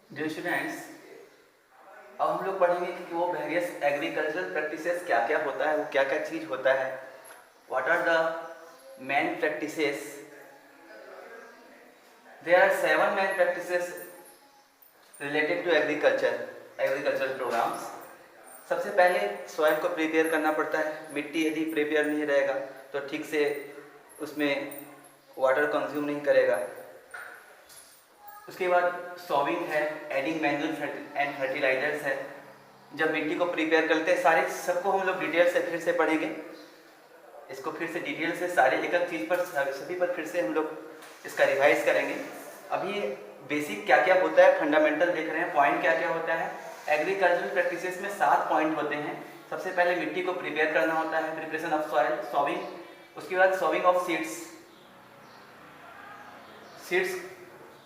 Dear students, अब हम लोग पढ़ेंगे कि वो वेरियस एग्रीकल्चरल प्रैक्टिसेस क्या क्या होता है, वो क्या क्या चीज़ होता है, what are the main practices. There are 7 main practices related to agricultural programs. सबसे पहले सॉइल को प्रिपेयर करना पड़ता है। मिट्टी यदि प्रिपेयर नहीं रहेगा तो ठीक से उसमें वाटर कंज्यूम नहीं करेगा। उसके बाद सॉविंग है, एडिंग मैन्यूर एंड फर्टिलाइजर्स है। जब मिट्टी को प्रिपेयर करते हैं, सारे सबको हम लोग डिटेल से फिर से पढ़ेंगे। इसको फिर से डिटेल से सारे एक एक चीज़ पर सभी पर फिर से हम लोग इसका रिवाइज करेंगे। अभी बेसिक क्या क्या होता है, फंडामेंटल देख रहे हैं, पॉइंट क्या क्या होता है। एग्रीकल्चरल प्रैक्टिसेस में 7 पॉइंट होते हैं। सबसे पहले मिट्टी को प्रिपेयर करना होता है, प्रिपरेशन ऑफ सॉइल, सॉविंग। उसके बाद sowing of seeds. Seeds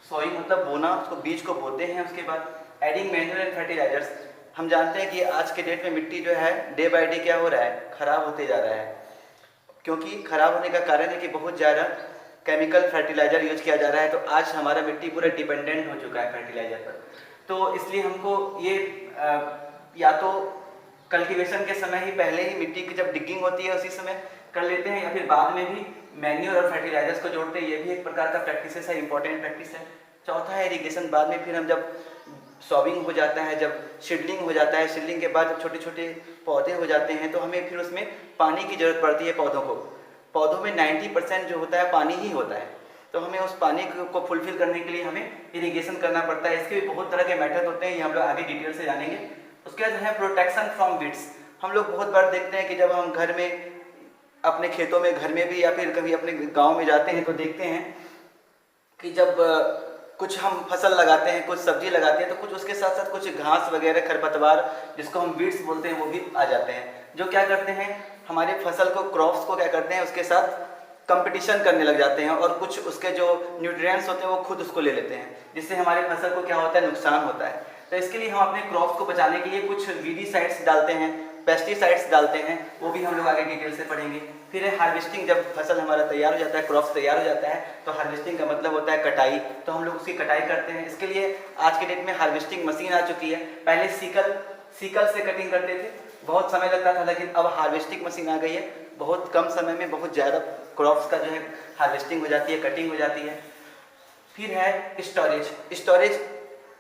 sowing मतलब बोना, उसको बीज को बोते हैं। उसके बाद एडिंग मैन्यूर एंड फर्टिलाइजर्स। हम जानते हैं कि आज के डेट में मिट्टी जो है डे बाय डे क्या हो रहा है, खराब होते जा रहा है। क्योंकि खराब होने का कारण है कि बहुत ज़्यादा केमिकल फर्टिलाइज़र यूज किया जा रहा है। तो आज हमारा मिट्टी पूरा डिपेंडेंट हो चुका है फर्टिलाइज़र पर। तो इसलिए हमको ये या तो कल्टीवेशन के समय ही पहले ही मिट्टी की जब डिगिंग होती है उसी समय कर लेते हैं, या फिर बाद में भी मैन्योर और फर्टिलाइजर्स को जोड़ते हैं। ये भी एक प्रकार का प्रैक्टिस है, इंपॉर्टेंट प्रैक्टिस है। चौथा है इरिगेशन। बाद में फिर हम जब सॉविंग हो जाता है, जब सीडलिंग हो जाता है, सीडलिंग के बाद जब छोटे छोटे पौधे हो जाते हैं तो हमें फिर उसमें पानी की ज़रूरत पड़ती है पौधों को। पौधों में 90% जो होता है पानी ही होता है। तो हमें उस पानी को फुलफिल करने के लिए हमें इरिगेशन करना पड़ता है। इसके भी बहुत तरह के मेथड होते हैं, ये हम लोग आगे डिटेल से जानेंगे। उसके बाद है प्रोटेक्शन फ्रॉम वीड्स। हम लोग बहुत बार देखते हैं कि जब हम घर में अपने खेतों में, घर में भी या फिर कभी अपने गांव में जाते हैं तो देखते हैं कि जब कुछ हम फसल लगाते हैं, कुछ सब्जी लगाते हैं, तो कुछ उसके साथ साथ कुछ घास वगैरह, खरपतवार जिसको हम वीड्स बोलते हैं, वो भी आ जाते हैं। जो क्या करते हैं, हमारे फसल को, क्रॉप्स को क्या करते हैं, उसके साथ कंपटीशन करने लग जाते हैं और कुछ उसके जो न्यूट्रिएंट्स होते हैं वो खुद उसको ले लेते हैं, जिससे हमारे फसल को क्या होता है, नुकसान होता है। तो इसके लिए हम अपने क्रॉप्स को बचाने के लिए कुछ वीडीसाइड्स डालते हैं, पेस्टिसाइड्स डालते हैं, वो भी हम लोग आगे डिटेल से पढ़ेंगे। फिर है हार्वेस्टिंग। जब फसल हमारा तैयार हो जाता है, क्रॉप्स तैयार हो जाता है, तो हार्वेस्टिंग का मतलब होता है कटाई। तो हम लोग उसकी कटाई करते हैं। इसके लिए आज के डेट में हार्वेस्टिंग मशीन आ चुकी है। पहले सीकल से कटिंग करते थे, बहुत समय लगता था, लेकिन अब हार्वेस्टिंग मशीन आ गई है। बहुत कम समय में बहुत ज़्यादा क्रॉप्स का जो है हार्वेस्टिंग हो जाती है, कटिंग हो जाती है। फिर है स्टोरेज। स्टोरेज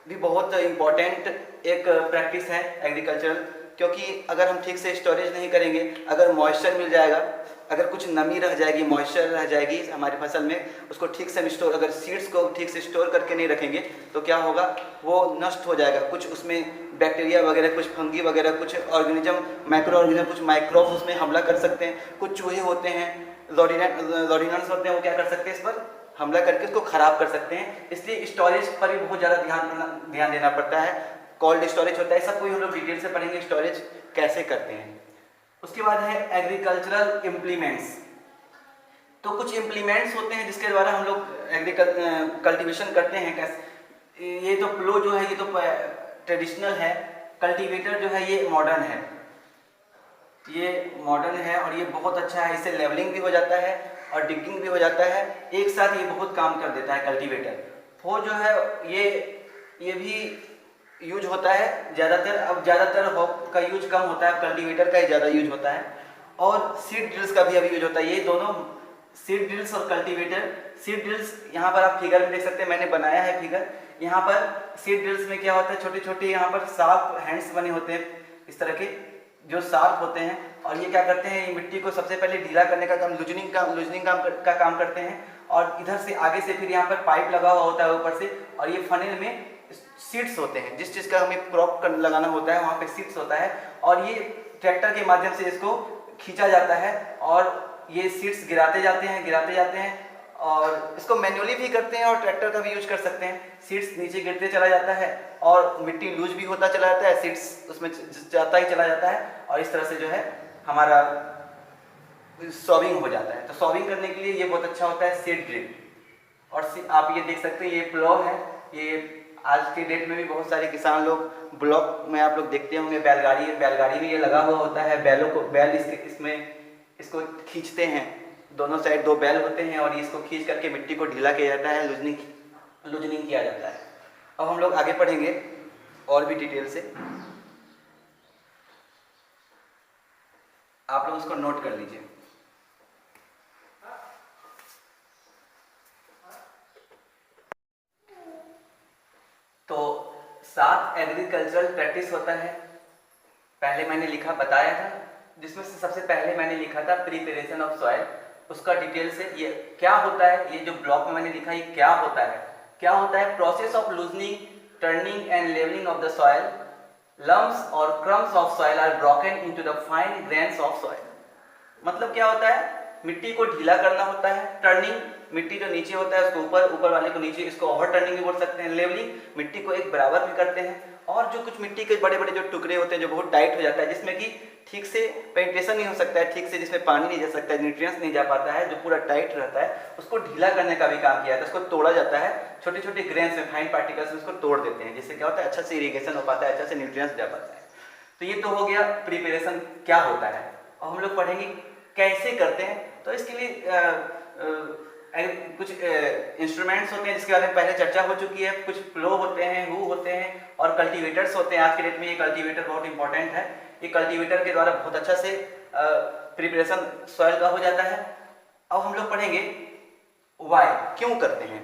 भी बहुत इम्पॉर्टेंट एक प्रैक्टिस है एग्रीकल्चरल, क्योंकि अगर हम ठीक से स्टोरेज नहीं करेंगे, अगर मॉइस्चर मिल जाएगा, अगर कुछ नमी रह जाएगी, मॉइस्चर रह जाएगी हमारी फसल में, उसको ठीक से हम स्टोर, अगर सीड्स को ठीक से स्टोर करके नहीं रखेंगे तो क्या होगा, वो नष्ट हो जाएगा। कुछ उसमें बैक्टीरिया वगैरह, कुछ फंगी वगैरह, कुछ ऑर्गेनिज्म, माइक्रो ऑर्गेनिज्म, कुछ माइक्रोब्स उसमें हमला कर सकते हैं। कुछ चूहे होते हैं, रोडिनेंट्स होते हैं, वो क्या कर सकते हैं, इस पर हमला करके उसको खराब कर सकते हैं। इसलिए स्टोरेज पर भी बहुत ज़्यादा ध्यान देना पड़ता है। कोल्ड स्टोरेज होता है, सबको हम लोग डिटेल से पढ़ेंगे स्टोरेज कैसे करते हैं। उसके बाद है एग्रीकल्चरल इम्प्लीमेंट्स। तो कुछ इम्प्लीमेंट्स होते हैं जिसके द्वारा हम लोग कल्टीवेशन करते हैं। कैसे, ये तो प्लो जो है ये तो ट्रेडिशनल है, कल्टीवेटर जो है ये मॉडर्न है। ये मॉडर्न है और ये बहुत अच्छा है, इससे लेवलिंग भी हो जाता है और डिगिंग भी हो जाता है, एक साथ ये बहुत काम कर देता है कल्टीवेटर। वो जो है ये भी यूज होता है ज़्यादातर। अब ज़्यादातर हॉक का यूज कम होता है, कल्टीवेटर का ही ज़्यादा यूज होता है। और सीड ड्रिल्स का भी अभी यूज होता है। ये दोनों, सीड ड्रिल्स और कल्टीवेटर। सीड ड्रिल्स यहाँ पर आप फिगर में देख सकते हैं, मैंने बनाया है फिगर। यहाँ पर सीड ड्रिल्स में क्या होता है, छोटे छोटे यहाँ पर शार्प हैंड्स बने होते हैं, इस तरह के जो शार्प होते हैं। और ये क्या करते हैं, ये मिट्टी को सबसे पहले ढीला करने का काम, लूजनिंग का काम करते हैं। और इधर से आगे से फिर यहाँ पर पाइप लगा हुआ होता है ऊपर से, और ये फनेल में सीड्स होते हैं। जिस चीज़ का हमें क्रॉप लगाना होता है वहाँ पे सीड्स होता है, और ये ट्रैक्टर के माध्यम से इसको खींचा जाता है और ये सीड्स गिराते जाते हैं। और इसको मैन्युअली भी करते हैं और ट्रैक्टर का भी यूज कर सकते हैं। सीड्स नीचे गिरते चला जाता है और मिट्टी लूज भी होता चला जाता है, सीड्स उसमें जाता ही चला जाता है, और इस तरह से जो है हमारा सॉविंग हो जाता है। तो सॉविंग करने के लिए ये बहुत अच्छा होता है सीड ड्रिल। और आप ये देख सकते हैं, ये प्लो है। ये आज के डेट में भी बहुत सारे किसान लोग, ब्लॉक में आप लोग देखते होंगे, बैलगाड़ी में ये लगा हुआ होता है। बैल इसको खींचते हैं, दोनों साइड 2 बैल होते हैं, और इसको खींच करके मिट्टी को ढीला किया जाता है, लूजनिंग किया जाता है। अब हम लोग आगे पढ़ेंगे और भी डिटेल से, आप लोग उसको नोट कर लीजिए। तो 7 एग्रीकल्चरल प्रैक्टिस होता है, पहले मैंने लिखा बताया था, जिसमें से सबसे पहले मैंने लिखा था प्रिपरेशन ऑफ सॉइल। उसका डिटेल से ये क्या होता है, ये जो ब्लॉक में मैंने लिखा ये क्या होता है, क्या होता है process of loosening, turning and levelling of the soil, lumps और crumbs of soil are broken into the fine grains of soil. मतलब क्या होता है, मिट्टी को ढीला करना होता है, टर्निंग मिट्टी जो नीचे होता है उसको ऊपर, ऊपर वाले को नीचे, इसको ओवर टर्निंग भी बोल सकते हैं, लेवलिंग मिट्टी को एक बराबर भी करते हैं, और जो कुछ मिट्टी के बड़े बड़े जो टुकड़े होते हैं जो बहुत टाइट हो जाता है, जिसमें कि ठीक से पेनिट्रेशन नहीं हो सकता है, ठीक से जिसमें पानी नहीं जा सकता है, न्यूट्रिएंट्स नहीं जा पाता है, जो पूरा टाइट रहता है, उसको ढीला करने का भी काम किया जाता है। उसको तोड़ा जाता है, छोटे छोटे ग्रेन्स में, फाइन पार्टिकल्स में उसको तोड़ देते हैं, जिससे क्या होता है अच्छा से इरिगेशन हो पाता है, अच्छा से न्यूट्रिएंट्स जा पाता है। तो ये तो हो गया प्रिपरेशन क्या होता है। और हम लोग पढ़ेंगे कैसे करते हैं। तो इसके लिए कुछ इंस्ट्रूमेंट्स होते हैं जिसके बारे में पहले चर्चा हो चुकी है, कुछ प्लो होते हैं, हु होते हैं और कल्टीवेटर्स होते हैं। आज के डेट में ये कल्टीवेटर बहुत इंपॉर्टेंट है, ये कल्टीवेटर के द्वारा बहुत अच्छा से प्रिपरेशन सॉइल का हो जाता है। अब हम लोग पढ़ेंगे वाई, क्यों करते हैं।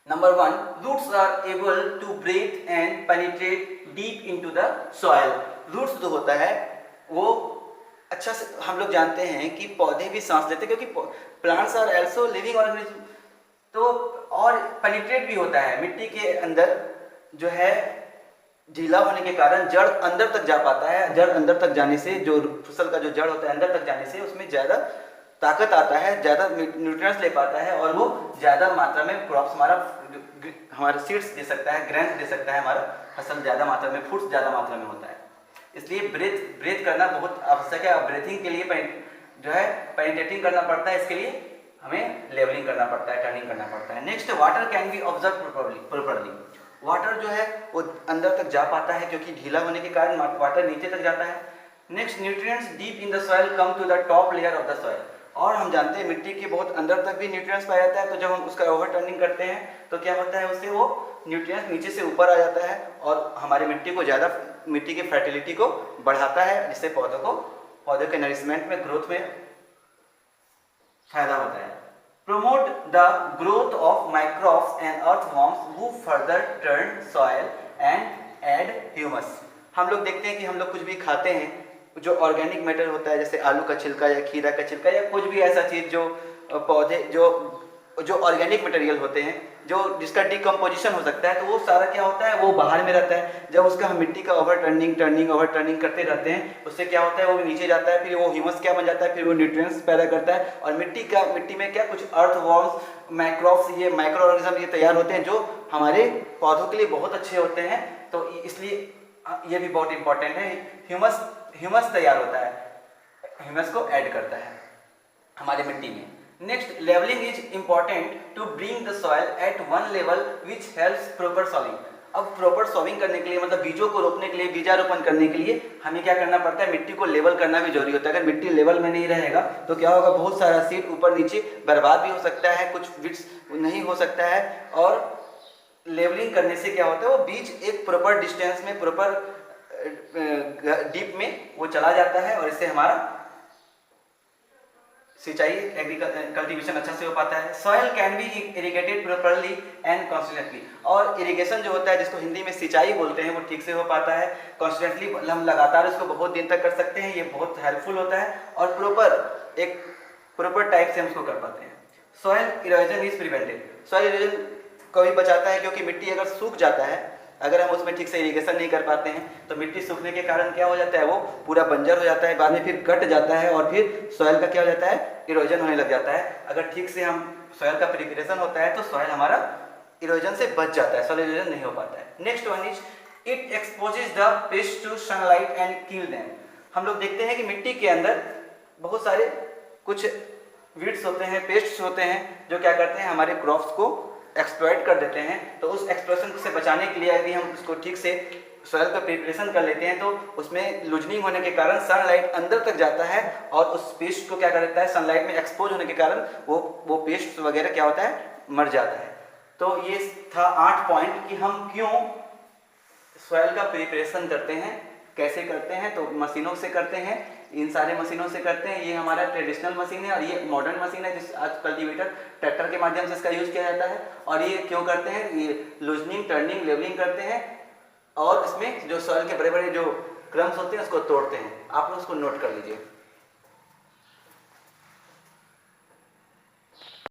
Number 1, roots are able to breathe and penetrate deep into the soil. Roots जो होता है वो अच्छा से, हम लोग जानते हैं कि पौधे भी सांस लेते हैं, क्योंकि plants are also living organism. तो और पेनिट्रेट भी होता है, मिट्टी के अंदर जो है ढीला होने के कारण जड़ अंदर तक जा पाता है, जड़ अंदर तक जाने से, जो फसल का जो जड़ होता है अंदर तक जाने से उसमें ज़्यादा ताकत आता है, ज़्यादा न्यूट्रिएंट्स ले पाता है, और वो ज़्यादा मात्रा में क्रॉप्स हमारा सीड्स दे सकता है, ग्रेन्स दे सकता है, हमारा फसल ज़्यादा मात्रा में, फ्रूट्स ज़्यादा मात्रा में होता है। इसलिए ब्रेथ करना बहुत आवश्यक है। ब्रेथिंग के लिए जो है पेनिट्रेटिंग करना पड़ता है, इसके लिए हमें लेवलिंग करना पड़ता है, टर्निंग करना पड़ता है। Next, water can be observe properly. Water जो है वो अंदर तक जा पाता है, क्योंकि ढीला होने के कारण वाटर नीचे तक जाता है। Next, nutrients deep in the soil come to the top layer of the soil. और हम जानते हैं मिट्टी के बहुत अंदर तक भी न्यूट्रिएंट्स पाया जाता है, तो जब हम उसका ओवर टर्निंग करते हैं तो क्या होता है, उससे वो न्यूट्रिएंट्स नीचे से ऊपर आ जाता है और हमारी मिट्टी को ज़्यादा, मिट्टी की फर्टिलिटी को बढ़ाता है, जिससे पौधों के नरिशमेंट में, ग्रोथ में फायदा होता है। Promote the growth of microbes and earthworms who further turn soil and add humus. हम लोग देखते हैं कि हम लोग कुछ भी खाते हैं, जो ऑर्गेनिक मैटर होता है, जैसे आलू का छिलका या खीरा का छिलका या कुछ भी ऐसा चीज़ जो पौधे जो ऑर्गेनिक मटेरियल होते हैं, जो जिसका डिकम्पोजिशन हो सकता है, तो वो सारा क्या होता है, वो बाहर में रहता है। जब उसका हम मिट्टी का ओवर टर्निंग करते रहते हैं, उससे क्या होता है, वो नीचे जाता है, फिर वो ह्यूमस क्या बन जाता है, फिर वो न्यूट्रिएंट्स पैदा करता है, और मिट्टी में क्या कुछ अर्थवॉर्म्स, माइक्रोब्स, ये माइक्रो ऑर्गेनिज्म ये तैयार होते हैं, जो हमारे पौधों के लिए बहुत अच्छे होते हैं। तो इसलिए ये भी बहुत इंपॉर्टेंट है। ह्यूमस तैयार होता है, ह्यूमस को ऐड करता है हमारे मिट्टी में। Next, levelling is important to bring the soil at one level which helps proper sowing. अब प्रॉपर सॉविंग करने के लिए, मतलब बीजों को रोपने के लिए, बीजारोपण करने के लिए हमें क्या करना पड़ता है, मिट्टी को लेवल करना भी जरूरी होता है। अगर मिट्टी लेवल में नहीं रहेगा तो क्या होगा, बहुत सारा सीड ऊपर नीचे बर्बाद भी हो सकता है, कुछ बिट्स नहीं हो सकता है। और लेवलिंग करने से क्या होता है, वो बीज एक प्रॉपर डिस्टेंस में, प्रॉपर डीप में वो चला जाता है, और इससे हमारा सिंचाई, कल्टीवेशन अच्छा से हो पाता है। Soil can be irrigated properly and constantly. और इरिगेशन जो होता है, जिसको हिंदी में सिंचाई बोलते हैं, वो ठीक से हो पाता है। कॉन्स्टेंटली, हम लगातार इसको बहुत दिन तक कर सकते हैं, ये बहुत हेल्पफुल होता है, और प्रॉपर टाइप से हम उसको कर पाते हैं। Soil erosion is prevented. Soil erosion को भी बचाता है, क्योंकि मिट्टी अगर सूख जाता है, अगर हम उसमें ठीक से इरिगेशन नहीं कर पाते हैं, तो मिट्टी सूखने के कारण क्या हो जाता है, वो पूरा बंजर हो जाता है, बाद में फिर कट जाता है, और फिर सॉइल का क्या हो जाता है, इरोजन होने लग जाता है। अगर ठीक से हम सॉइल का प्रिपरेशन होता है, तो सॉइल हमारा इरोजन से बच जाता है, सॉइल इरोजन नहीं हो पाता है। Next one is it exposes the pest to sunlight and kill them. हम लोग देखते हैं कि मिट्टी के अंदर बहुत सारे कुछ वीड्स होते हैं, पेस्ट्स होते हैं, जो क्या करते हैं, हमारे क्रॉप्स को एक्सप्लॉइट कर देते हैं। तो उस एक्सप्लोशन से बचाने के लिए यदि हम उसको ठीक से सॉइल का प्रिपरेशन कर लेते हैं, तो उसमें लूजनिंग होने के कारण सनलाइट अंदर तक जाता है, और उस पेस्ट को क्या कर देता है, सनलाइट में एक्सपोज होने के कारण वो पेस्ट वगैरह क्या होता है, मर जाता है। तो ये था 8 पॉइंट कि हम क्यों सॉइल का प्रिपरेशन करते हैं, कैसे करते हैं। तो मशीनों से करते हैं, इन सारे मशीनों से करते हैं। ये हमारा ट्रेडिशनल मशीन है और ये मॉडर्न मशीन है जिस आज कल्टीवेटर ट्रैक्टर के माध्यम से इसका यूज किया जाता है। और ये क्यों करते हैं, ये लूजनिंग, टर्निंग, लेवलिंग करते हैं और इसमें जो सॉइल के बड़े बड़े जो क्रम्स होते हैं उसको तोड़ते हैं। आप लोग उसको नोट कर लीजिए।